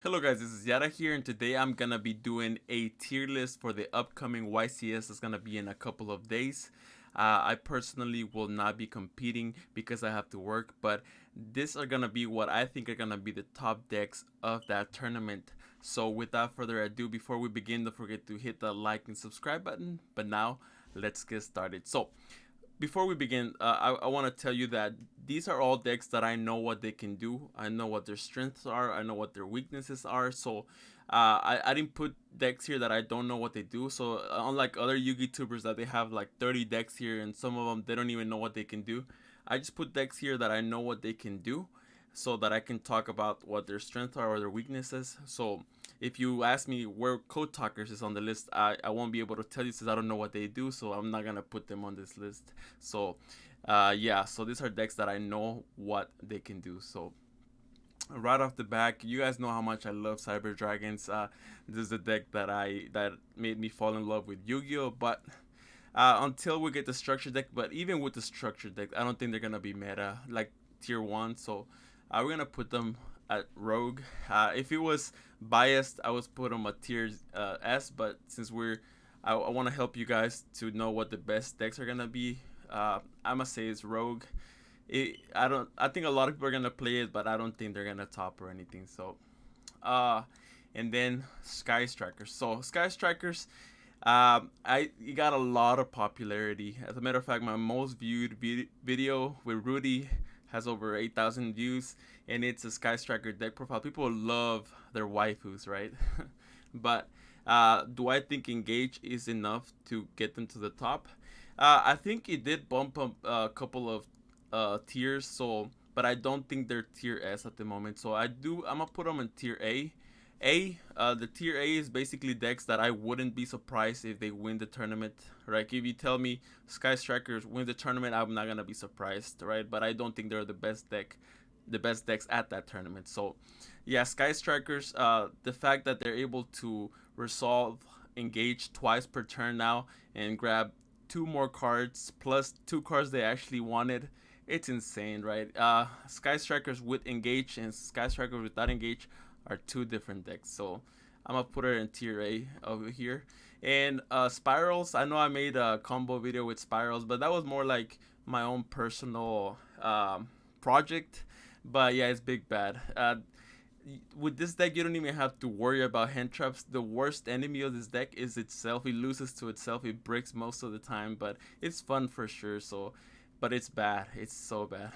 Hello guys, this is Yara here, and today I'm gonna be doing a tier list for the upcoming YCS that's gonna be in a couple of days. I personally will not be competing because I have to work, but these are gonna be what I think are gonna be the top decks of that tournament. So without further ado, before we begin, don't forget to hit the like and subscribe button. But now, let's get started. So before we begin, I want to tell you that these are all decks that I know what they can do. I know what their strengths are. I know what their weaknesses are. So I didn't put decks here that I don't know what they do. So unlike other Yugi tubers that they have like 30 decks here and some of them they don't even know what they can do, I just put decks here that I know what they can do so that I can talk about what their strengths are or their weaknesses. So if you ask me where Code Talkers is on the list, I won't be able to tell you since I don't know what they do, so I'm not gonna put them on this list. So yeah, so these are decks that I know what they can do. So right off the back, you guys know how much I love Cyber Dragons. This is the deck that made me fall in love with Yu-Gi-Oh. But until we get the structure deck, but even with the structure deck, I don't think they're gonna be meta like tier one. So we're gonna put them at Rogue. If it was biased, I would put them at tier S. But since I want to help you guys to know what the best decks are gonna be. I must say it's Rogue. I don't. I think a lot of people are gonna play it, but I don't think they're gonna top or anything. So, uh, and then Sky Strikers. So Sky Strikers, I it got a lot of popularity. As a matter of fact, my most viewed video with Rudy has over 8,000 views, and it's a Sky Striker deck profile. People love their waifus, right? But do I think Engage is enough to get them to the top? I think it did bump up a couple of tiers, so but I don't think they're tier S at the moment. So I'm gonna put them in tier A. The tier A is basically decks that I wouldn't be surprised if they win the tournament. Right? If you tell me Sky Strikers win the tournament, I'm not gonna be surprised, right? But I don't think they're the best decks at that tournament. So, yeah, Sky Strikers. The fact that they're able to resolve engage twice per turn now and grab two more cards plus two cards they actually wanted. It's insane, right? Sky Strikers with engage and Sky Strikers without engage are two different decks. So I'm gonna put it in tier A over here. And Spirals, I know I made a combo video with Spirals, but that was more like my own personal project. But yeah, it's big bad. With this deck, you don't even have to worry about hand traps. The worst enemy of this deck is itself. It loses to itself. It breaks most of the time, but it's fun for sure. So, but it's bad. It's so bad.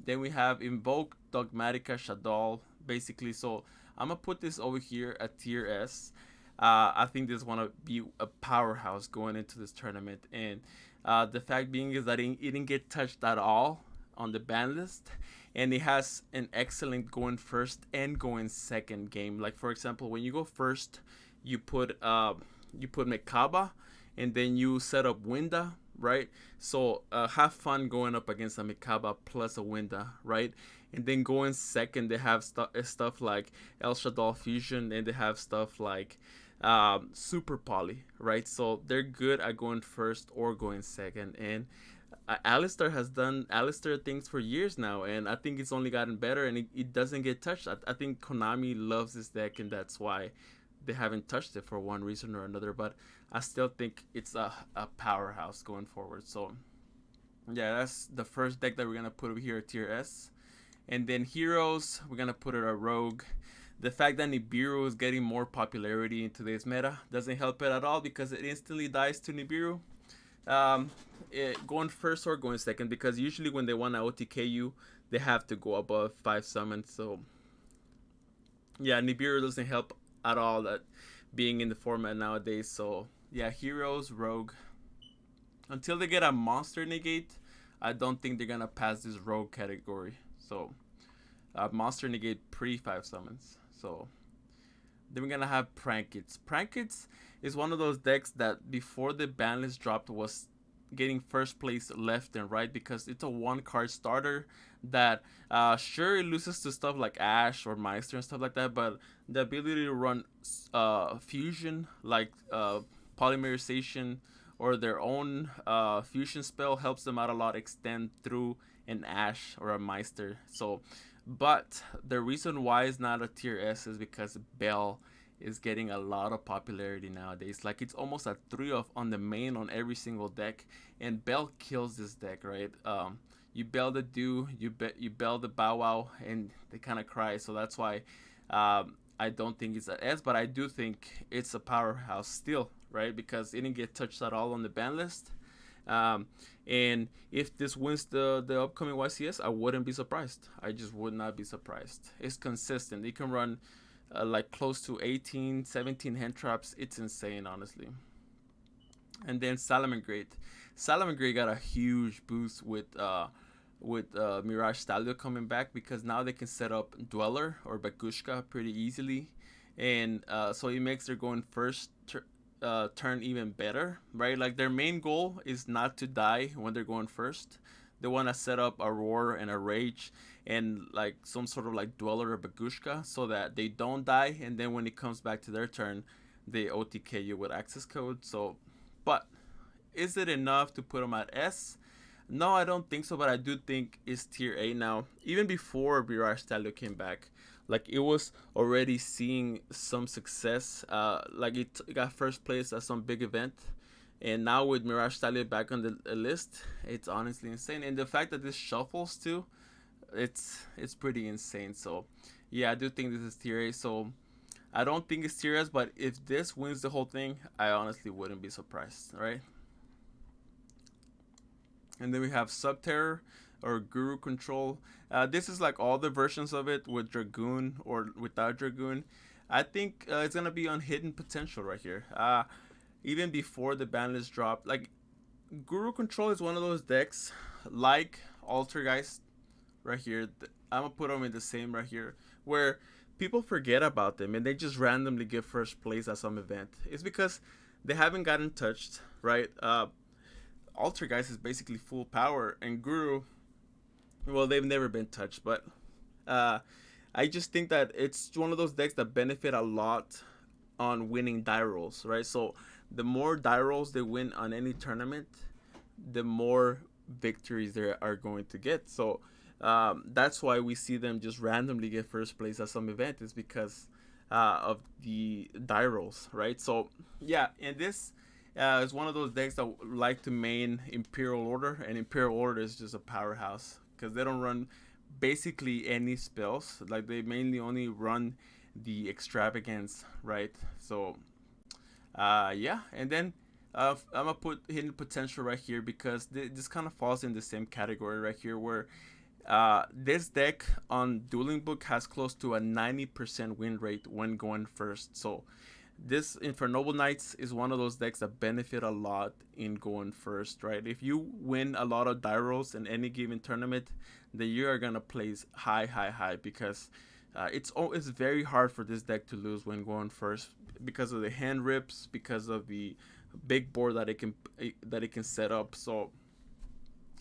Then we have Invoke Dogmatica Shaddoll, basically. So I'm gonna put this over here at tier S. I think this want to be a powerhouse going into this tournament, and the fact being is that it didn't get touched at all on the ban list, and it has an excellent going first and going second game. Like for example, when you go first, you put Mekaba, and then you set up Winda, right? So have fun going up against a Mikaba plus a Winda, right? And then going second, they have stuff like El Shaddai Fusion, and they have stuff like Super Poly, right? So they're good at going first or going second. And Alistair has done Alistair things for years now, and I think it's only gotten better, and it doesn't get touched. I think Konami loves this deck, and that's why they haven't touched it for one reason or another. But I still think it's a powerhouse going forward. So yeah, that's the first deck that we're gonna put over here at tier S. And then heroes, we're gonna put it a rogue. The fact that Nibiru is getting more popularity in today's meta doesn't help it at all because it instantly dies to Nibiru. Going first or going second, because usually when they want to OTK you, they have to go above 5 summons. So yeah, Nibiru doesn't help at all that being in the format nowadays. So yeah, heroes, rogue. Until they get a monster negate, I don't think they're gonna pass this rogue category. So monster negate pre 5 summons. So then we're gonna have Prankits. Prankits is one of those decks that before the ban list dropped was getting first place left and right because it's a one card starter that sure it loses to stuff like Ash or Meister and stuff like that, but the ability to run fusion like polymerization or their own fusion spell helps them out a lot, extend through an Ash or a Meister. So But the reason why it's not a tier S is because Bell is getting a lot of popularity nowadays. Like it's almost a 3 of on the main on every single deck, and Bell kills this deck, right? You Bell the Do, you Bell the Bow Wow, and they kind of cry. So that's why I don't think it's an S, but I do think it's a powerhouse still, right? Because it didn't get touched at all on the ban list. Um, and if this wins the upcoming YCS, I wouldn't be surprised. I just would not be surprised. It's consistent. It can run like close to 18, 17 hand traps. It's insane, honestly. And then Salamangreat. Salamangreat got a huge boost with Mirage Stalio coming back because now they can set up Dweller or Bakushka pretty easily, and so it makes their going first turn even better, right? Like their main goal is not to die when they're going first. They want to set up a Roar and a Rage and like some sort of like Dweller or Bakushka so that they don't die, and then when it comes back to their turn, they OTK you with access code. So, but is it enough to put them at S? No, I don't think so, but I do think it's tier A now. Even before Mirage Stalio came back, like it was already seeing some success. Like it got first place at some big event, and now with Mirage Stalio back on the list, it's honestly insane. And the fact that this shuffles too, it's pretty insane. So, yeah, I do think this is tier A. So I don't think it's tier S, but if this wins the whole thing, I honestly wouldn't be surprised, right? And then we have Subterror or Guru Control. This is like all the versions of it with Dragoon or without Dragoon. I think it's gonna be on Hidden Potential right here. Even before the ban list dropped, like Guru Control is one of those decks like Altergeist right here. I'm gonna put them in the same right here where people forget about them and they just randomly get first place at some event. It's because they haven't gotten touched, right? Altergeist is basically full power, and Guru, well, they've never been touched. But uh, I just think that it's one of those decks that benefit a lot on winning die rolls, right? So the more die rolls they win on any tournament, the more victories they are going to get. So that's why we see them just randomly get first place at some event, is because of the die rolls, right? So yeah, and this it's one of those decks that like to main Imperial Order, and Imperial Order is just a powerhouse because they don't run basically any spells. Like they mainly only run the Extravagance, right? So, yeah, and then I'm gonna put Hidden Potential right here because this kind of falls in the same category right here, where this deck on Dueling Book has close to a 90% win rate when going first. So this Infernoble Knights is one of those decks that benefit a lot in going first, right? If you win a lot of die rolls in any given tournament, then you are gonna place high, high, high because it's very hard for this deck to lose when going first because of the hand rips, because of the big board that it can set up. So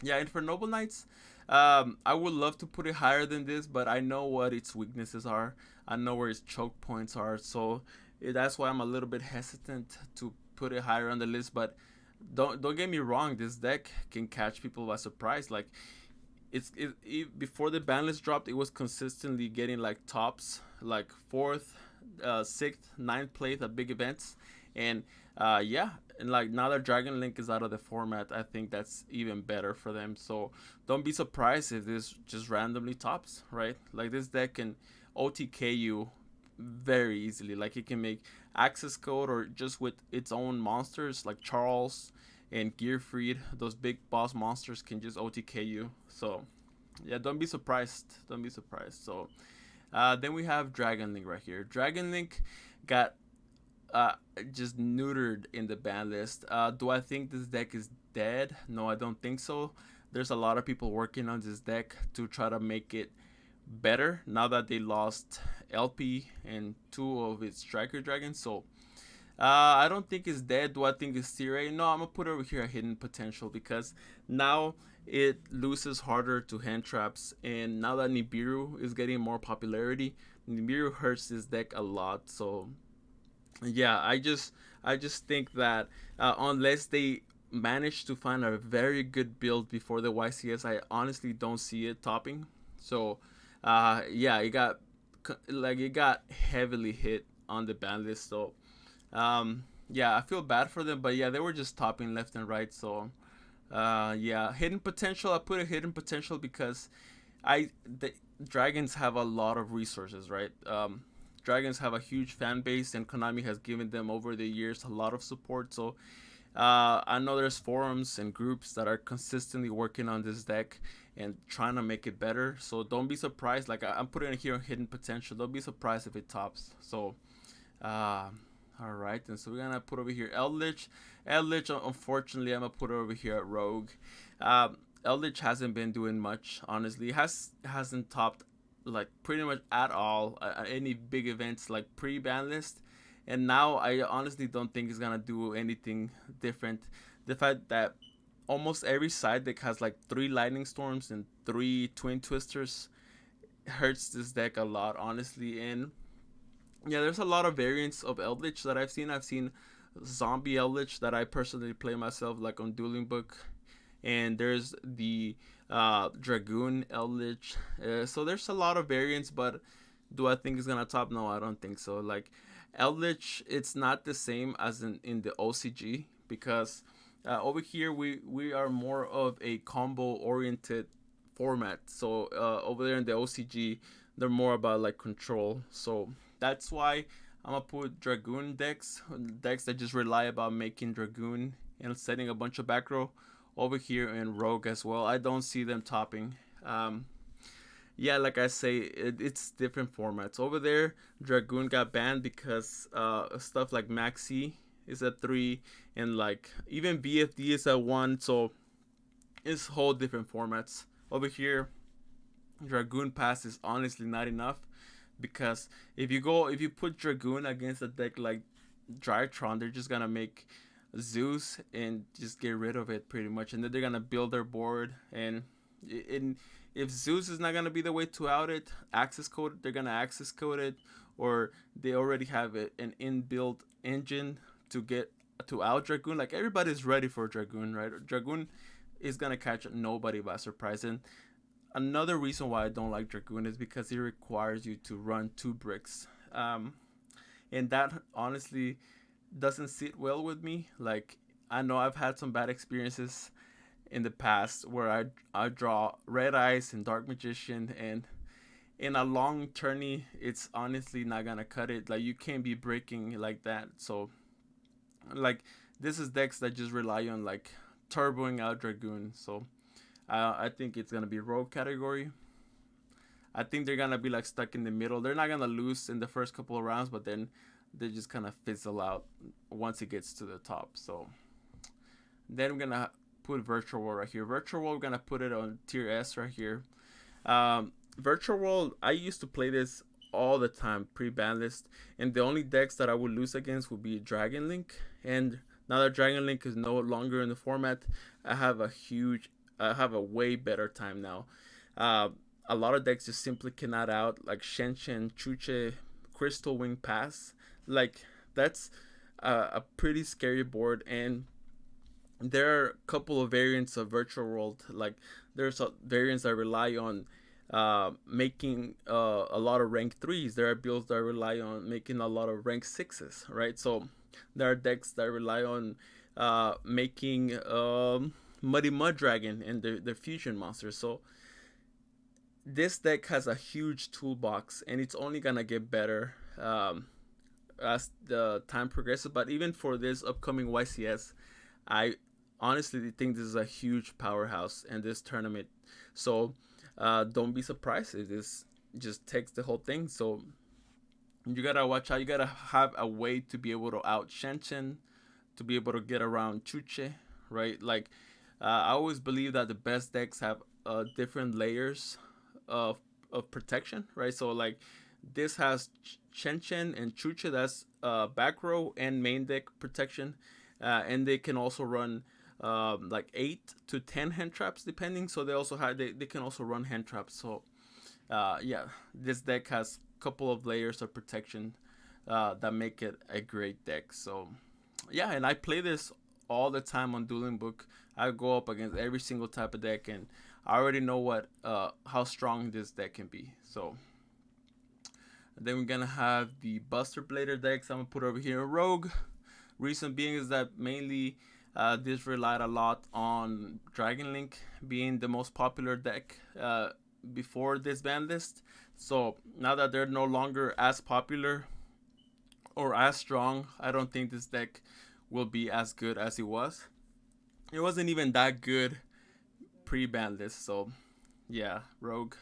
yeah, Infernoble Knights. I would love to put it higher than this, but I know what its weaknesses are. I know where its choke points are. So that's why I'm a little bit hesitant to put it higher on the list. But don't get me wrong, this deck can catch people by surprise. Like before the ban list dropped, it was consistently getting like tops, like fourth, sixth, ninth place at big events, and yeah, and like now that Dragon Link is out of the format, I think that's even better for them. So don't be surprised if this just randomly tops, right? Like this deck can OTK you very easily. Like it can make access code or just with its own monsters like Charles and Gearfried, those big boss monsters can just OTK you. So yeah, don't be surprised. Don't be surprised. So then we have Dragon Link right here. Dragon Link got just neutered in the ban list. Do I think this deck is dead? No, I don't think so. There's a lot of people working on this deck to try to make it better now that they lost LP and two of its striker dragons. So I don't think it's dead. Do I think it's tier A? No, I'm gonna put over here a Hidden Potential because now it loses harder to hand traps, and now that Nibiru is getting more popularity, Nibiru hurts this deck a lot. So yeah, I just think that unless they manage to find a very good build before the YCS, I honestly don't see it topping. So Yeah, it got heavily hit on the ban list. So yeah, I feel bad for them, but yeah, they were just topping left and right. So yeah, hidden potential. I put a hidden potential because the dragons have a lot of resources, right? Dragons have a huge fan base, and Konami has given them over the years a lot of support. So I know there's forums and groups that are consistently working on this deck and trying to make it better. So don't be surprised. Like I'm putting it here hidden potential. Don't be surprised if it tops. So uh, all right, and so we're gonna put over here Eldritch. Eldritch, unfortunately, I'm gonna put it over here at Rogue. Eldritch hasn't been doing much, honestly. Hasn't topped like pretty much at all at any big events like pre-ban list, and now I honestly don't think it's gonna do anything different. The fact that almost every side deck has like three lightning storms and three twin twisters hurts this deck a lot, honestly. And yeah, there's a lot of variants of Eldritch that I've seen. I've seen Zombie Eldritch that I personally play myself, like on Dueling Book, and there's the Dragoon Eldritch. So there's a lot of variants, but do I think it's gonna top? No, I don't think so. Like Eldritch, it's not the same as in the OCG because over here we are more of a combo oriented format. So over there in the OCG, they're more about like control. So that's why I'm gonna put Dragoon decks that just rely about making Dragoon and setting a bunch of back row over here in Rogue as well. I don't see them topping. Yeah, like I say, it's different formats. Over there, Dragoon got banned because stuff like Maxi is at 3, and like even BFD is at 1. So it's whole different formats. Over here, Dragoon Pass is honestly not enough because if you put Dragoon against a deck like Drytron, they're just gonna make Zeus and just get rid of it pretty much, and then they're gonna build their board. And in if Zeus is not gonna be the way to out it, access code they're gonna access code it, or they already have an inbuilt engine to get to out Dragoon. Like everybody's ready for Dragoon, right? Dragoon is gonna catch nobody by surprise. And another reason why I don't like Dragoon is because it requires you to run 2 bricks, and that honestly doesn't sit well with me. Like I know I've had some bad experiences in the past where I draw Red Eyes and Dark Magician, and in a long tourney, it's honestly not gonna cut it. Like you can't be breaking like that. So like this is decks that just rely on like turboing out Dragoon. So I think it's gonna be Rogue category. I think they're gonna be like stuck in the middle. They're not gonna lose in the first couple of rounds, but then they just kind of fizzle out once it gets to the top. So then we're gonna put Virtual World right here. Virtual World, we're gonna put it on tier S right here. Virtual World, I used to play this all the time pre-ban list, and the only decks that I would lose against would be Dragon Link. And now that Dragon Link is no longer in the format, I have a way better time now. Uh, a lot of decks just simply cannot out, like Shenshen, Chuche, Crystal Wing Pass. Like that's a pretty scary board, and there are a couple of variants of Virtual World. Like there's variants that rely on making a lot of rank 3s. There are builds that rely on making a lot of rank 6s, right? So there are decks that rely on making Muddy Mud Dragon and the fusion monsters. So this deck has a huge toolbox, and it's only gonna get better as the time progresses. But even for this upcoming YCS, I honestly think this is a huge powerhouse in this tournament. So don't be surprised if this just takes the whole thing. So you gotta watch out. You gotta have a way to be able to out Shenshen, to be able to get around Chuche, right? Like I always believe that the best decks have different layers of protection, right? So like this has Shenshen and Chuche, that's back row and main deck protection, and they can also run like 8 to 10 hand traps depending. So they can also run hand traps. So yeah, this deck has a couple of layers of protection that make it a great deck. So yeah, and I play this all the time on Dueling Book. I go up against every single type of deck, and I already know what how strong this deck can be. So then we're gonna have the Buster Blader decks. I'm gonna put over here Rogue. Reason being is that mainly this relied a lot on Dragon Link being the most popular deck before this ban list. So now that they're no longer as popular or as strong, I don't think this deck will be as good as it was. It wasn't even that good pre-ban list, so yeah, Rogue.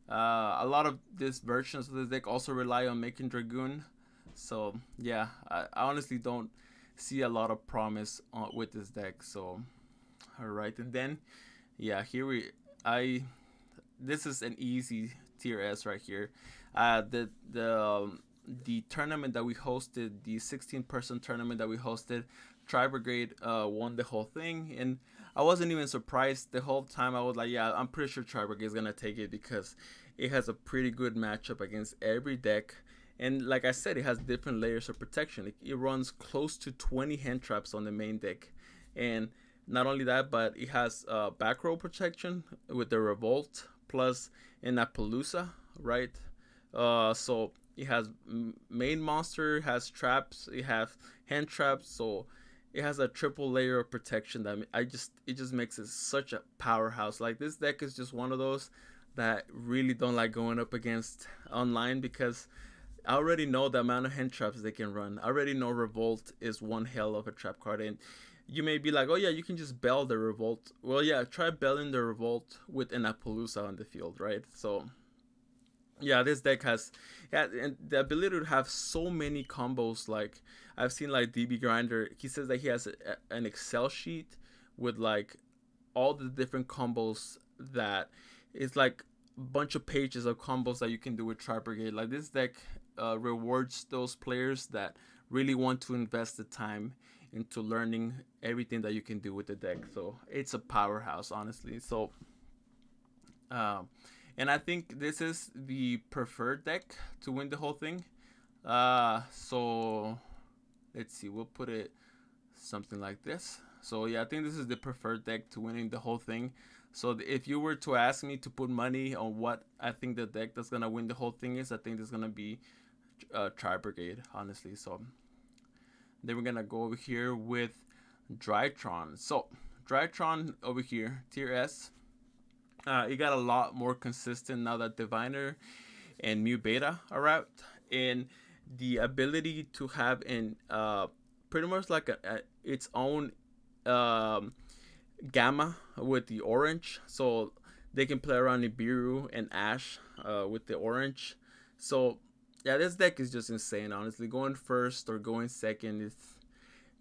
A lot of these versions of this deck also rely on making Dragoon, so yeah, I honestly don't see a lot of promise with this deck. So, all right, and then yeah, here I this is an easy tier S right here. The tournament that we hosted, the 16-person tournament that we hosted, Tri Brigade won the whole thing, and I wasn't even surprised the whole time. I was like, yeah, I'm pretty sure Tri Brigade is gonna take it because it has a pretty good matchup against every deck. And like I said, it has different layers of protection. It runs close to 20 hand traps on the main deck. And not only that, but it has back row protection with the Revolt plus in Appaloosa, right? So it has main monster, it has traps, it has hand traps, so it has a triple layer of protection that it just makes it such a powerhouse. Like this deck is just one of those that really don't like going up against online because I already know the amount of hand traps they can run. I already know Revolt is one hell of a trap card, and you may be like, oh yeah, you can just bell the Revolt. Well, yeah, try belling the Revolt with an Appaloosa on the field, right? So yeah, this deck has and the ability to have so many combos. Like I've seen like DB Grinder, he says that he has an Excel sheet with like all the different combos that it's like a bunch of pages of combos that you can do with Tri Brigade. Like this deck rewards those players that really want to invest the time into learning everything that you can do with the deck. So it's a powerhouse, honestly. So and I think this is the preferred deck to win the whole thing. So let's see, we'll put it something like this. So yeah, I think this is the preferred deck to winning the whole thing. So if you were to ask me to put money on what I think the deck that's gonna win the whole thing is, I think it's gonna be Tri Brigade, honestly. So then we're gonna go over here with Drytron. So Drytron over here, tier S. It got a lot more consistent now that Diviner and Mu Beta are out, and the ability to have an pretty much like its own gamma with the orange, so they can play around Nibiru and Ash with the orange. So yeah, this deck is just insane. Honestly, going first or going second,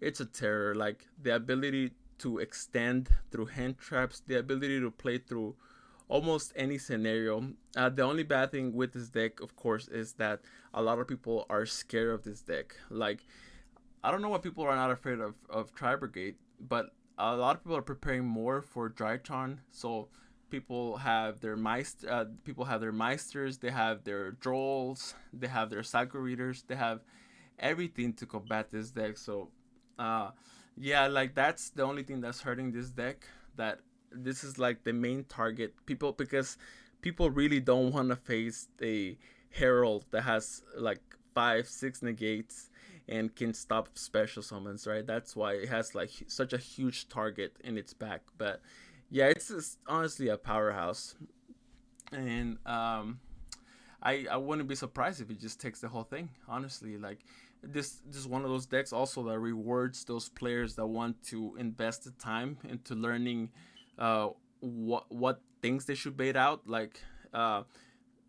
it's a terror. Like the ability to extend through hand traps, the ability to play through almost any scenario. The only bad thing with this deck, of course, is that a lot of people are scared of this deck. Like, I don't know why people are not afraid of Tri Brigade, but a lot of people are preparing more for Drytron. So people have their Meisters, they have their Drolls, they have their Psycho Readers, they have everything to combat this deck. So yeah, like that's the only thing that's hurting this deck. That this is like the main target because people really don't want to face a Herald that has like 5-6 negates and can stop special summons, right? That's why it has like such a huge target in its back. But yeah, it's just honestly a powerhouse, and I wouldn't be surprised if it just takes the whole thing. Honestly, like this is one of those decks also that rewards those players that want to invest the time into learning what things they should bait out. Like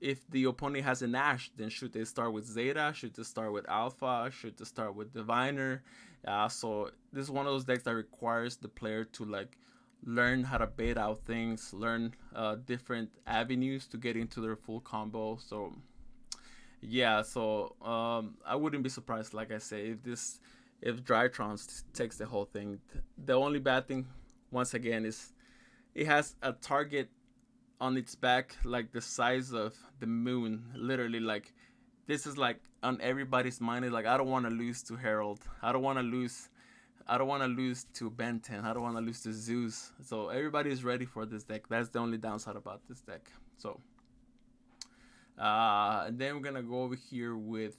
if the opponent has an Ash, then should they start with Zeta? Should they start with Alpha? Should they start with Diviner? So this is one of those decks that requires the player to like learn how to bait out things, learn different avenues to get into their full combo. So yeah, so I wouldn't be surprised, like I say, if Drytron takes the whole thing. The only bad thing, once again, is it has a target on its back like the size of the moon. Literally, like this is like on everybody's mind. Like I don't want to lose to Herald. I don't want to lose I don't want to lose to Ben 10. I don't want to lose to Zeus. So everybody is ready for this deck. That's the only downside about this deck. So and then we're gonna go over here with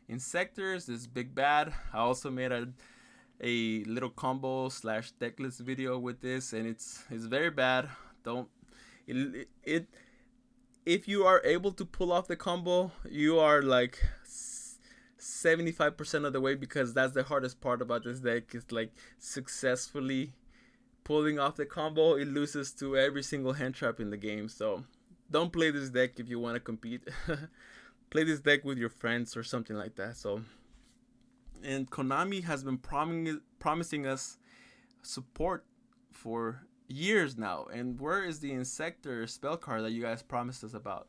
Insectors. This big bad. I also made a little combo slash deck list video with this, and it's very bad. Don't it if you are able to pull off the combo, you are like 75% of the way, because that's the hardest part about this deck, is like successfully pulling off the combo. It loses to every single hand trap in the game. So don't play this deck if you want to compete. Play this deck with your friends or something like that. So, and Konami has been promising us support for years now. And where is the Insector spell card that you guys promised us about?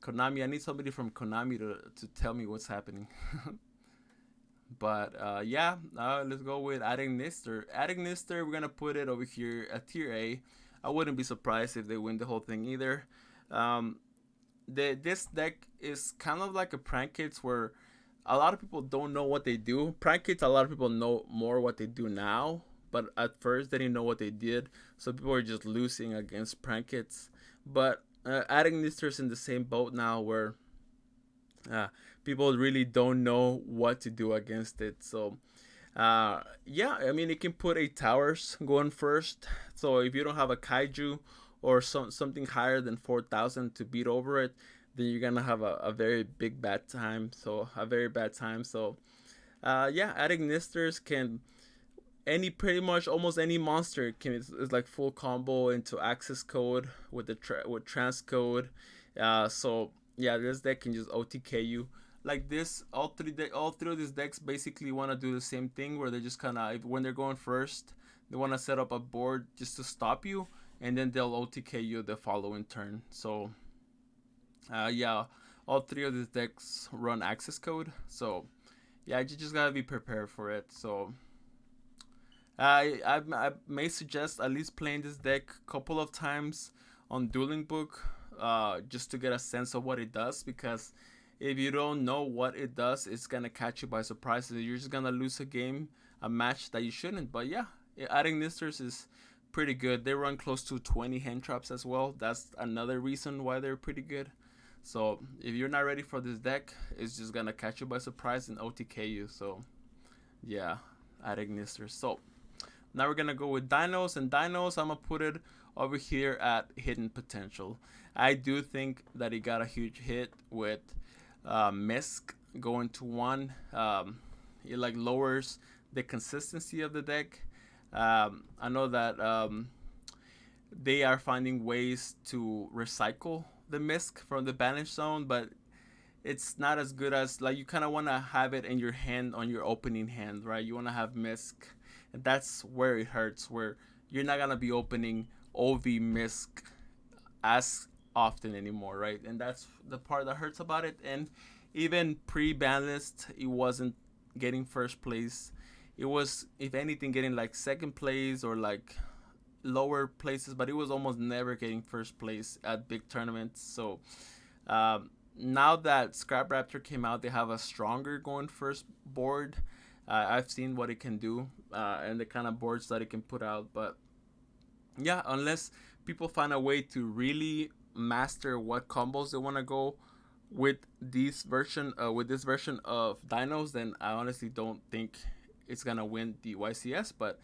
Konami, I need somebody from Konami to tell me what's happening. But yeah, let's go with adding Nister. Adding Nister, we're gonna put it over here at tier A. I wouldn't be surprised if they win the whole thing either. This deck is kind of like a Prank Kids, where a lot of people don't know what they do. Prank Kids, a lot of people know more what they do now, but at first they didn't know what they did, so people are just losing against Prank Kids. But adding Nister's in the same boat now, where people really don't know what to do against it. So yeah, I mean, it can put 8 towers going first. So if you don't have a Kaiju or something higher than 4,000 to beat over it, then you're gonna have a very big bad time. So a very bad time. So yeah, adding Nisters can pretty much almost any monster is like full combo into access code with the with transcode. So yeah, this deck can just OTK you like this. All three of these decks basically want to do the same thing, where they just kind of, when they're going first, they want to set up a board just to stop you, and then they'll OTK you the following turn. So yeah, all three of these decks run access code. So yeah, you just gotta be prepared for it. So I may suggest at least playing this deck a couple of times on Dueling Book, just to get a sense of what it does, because if you don't know what it does, it's gonna catch you by surprise. You're just gonna lose a match that you shouldn't. But yeah, adding Nisters is pretty good. They run close to 20 hand traps as well. That's another reason why they're pretty good. So if you're not ready for this deck, it's just gonna catch you by surprise and OTK you. So yeah, adding Nisters. So now we're gonna go with Dinos, and Dinos, I'm gonna put it over here at Hidden Potential. I do think that he got a huge hit with Misk going to 1. It like lowers the consistency of the deck. I know that they are finding ways to recycle the Misk from the banish zone, but it's not as good as, like, you kind of want to have it in your hand on your opening hand, right? You want to have Misk, and that's where it hurts, where you're not gonna be opening OV Misk as often anymore, right? And that's the part that hurts about it. And even pre-ban list, it wasn't getting first place. It was, if anything, getting like second place or like lower places, but it was almost never getting first place at big tournaments. So now that Scrap Raptor came out, they have a stronger going first board. I've seen what it can do and the kind of boards that it can put out. But yeah, unless people find a way to really master what combos they want to go with this version of Dinos, then I honestly don't think it's gonna win the YCS. But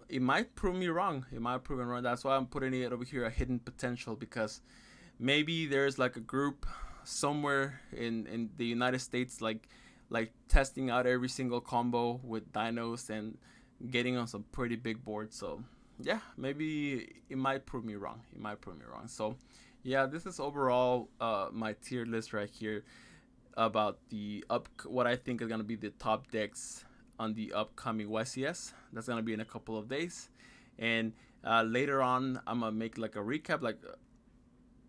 it might prove me wrong. That's why I'm putting it over here, a Hidden Potential, because maybe there's like a group somewhere in the United States, like testing out every single combo with Dinos and getting on some pretty big boards. So yeah, maybe it might prove me wrong. So yeah, this is overall my tier list right here about what I think is gonna be the top decks on the upcoming YCS. That's gonna be in a couple of days, and later on I'm gonna make like a recap, like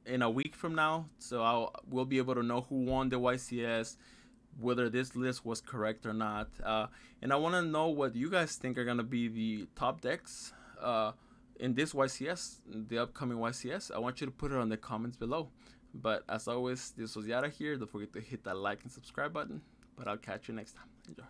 in a week from now. So we'll be able to know who won the YCS, whether this list was correct or not, and I want to know what you guys think are gonna be the top decks in this YCS, the upcoming YCS. I want you to put it on the comments below. But as always, this was Yara here. Don't forget to hit that like and subscribe button. But I'll catch you next time. Enjoy.